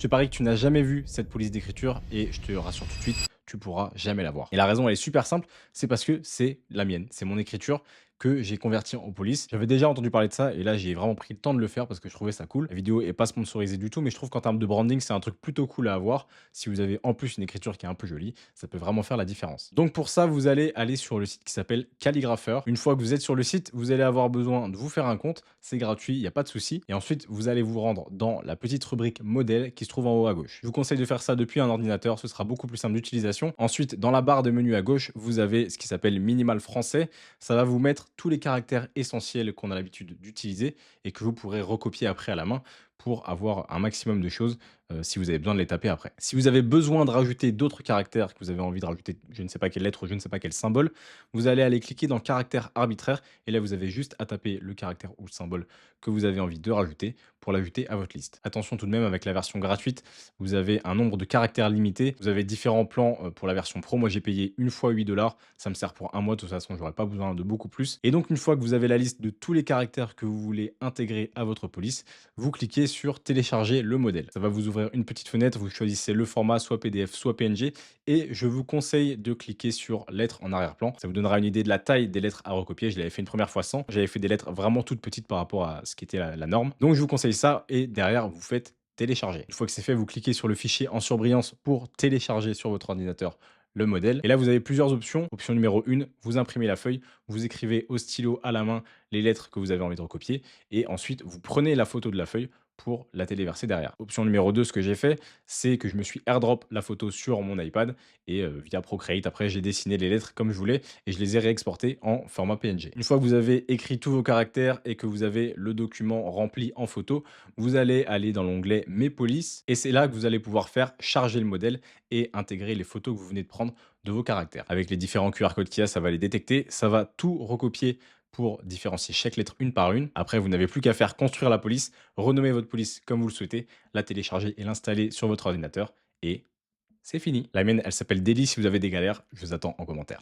te parie que tu n'as jamais vu cette police d'écriture et je te rassure tout de suite, tu pourras jamais la voir. Et la raison, elle est super simple, c'est parce que c'est la mienne, c'est mon écriture que j'ai convertie en police. J'avais déjà entendu parler de ça et là, j'ai vraiment pris le temps de le faire parce que je trouvais ça cool. La vidéo est pas sponsorisée du tout, mais je trouve qu'en termes de branding, c'est un truc plutôt cool à avoir. Si vous avez en plus une écriture qui est un peu jolie, ça peut vraiment faire la différence. Donc pour ça, vous allez aller sur le site qui s'appelle Calligrapheur. Une fois que vous êtes sur le site, vous allez avoir besoin de vous faire un compte. C'est gratuit, il n'y a pas de souci. Et ensuite, vous allez vous rendre dans la petite rubrique modèle qui se trouve en haut à gauche. Je vous conseille de faire ça depuis un ordinateur, ce sera beaucoup plus simple d'utilisation. Ensuite, dans la barre de menu à gauche, vous avez ce qui s'appelle minimal français. Ça va vous mettre tous les caractères essentiels qu'on a l'habitude d'utiliser et que vous pourrez recopier après à la main pour avoir un maximum de choses si vous avez besoin de les taper après. Si vous avez besoin de rajouter d'autres caractères, que vous avez envie de rajouter je ne sais pas quelle lettre ou je ne sais pas quel symbole, vous allez aller cliquer dans caractère arbitraire et là vous avez juste à taper le caractère ou le symbole que vous avez envie de rajouter pour l'ajouter à votre liste. Attention tout de même, avec la version gratuite, vous avez un nombre de caractères limité. Vous avez différents plans pour la version pro. Moi, j'ai payé une fois 8 $. Ça me sert pour un mois. De toute façon, j'aurais pas besoin de beaucoup plus. Et donc, une fois que vous avez la liste de tous les caractères que vous voulez intégrer à votre police, vous cliquez sur télécharger le modèle. Ça va vous ouvrir une petite fenêtre. Vous choisissez le format, soit PDF, soit PNG. Et je vous conseille de cliquer sur lettres en arrière-plan. Ça vous donnera une idée de la taille des lettres à recopier. Je l'avais fait une première fois sans. J'avais fait des lettres vraiment toutes petites par rapport à ce qui était la norme. Donc, je vous conseille ça. Et derrière, vous faites télécharger. Une fois que c'est fait, vous cliquez sur le fichier en surbrillance pour télécharger sur votre ordinateur le modèle. Et là, vous avez plusieurs options. Option numéro 1, vous imprimez la feuille, vous écrivez au stylo à la main les lettres que vous avez envie de recopier et ensuite vous prenez la photo de la feuille pour la téléverser derrière. Option numéro 2, ce que j'ai fait, c'est que je me suis airdrop la photo sur mon iPad et via Procreate, après j'ai dessiné les lettres comme je voulais et je les ai réexportées en format PNG. Une fois que vous avez écrit tous vos caractères et que vous avez le document rempli en photo, vous allez aller dans l'onglet Mes polices et c'est là que vous allez pouvoir faire charger le modèle et intégrer les photos que vous venez de prendre de vos caractères. Avec les différents QR codes qu'il y a, ça va les détecter, ça va tout recopier pour différencier chaque lettre une par une. Après, vous n'avez plus qu'à faire construire la police, renommer votre police comme vous le souhaitez, la télécharger et l'installer sur votre ordinateur et c'est fini. La mienne, elle s'appelle Daily. Si vous avez des galères, je vous attends en commentaire.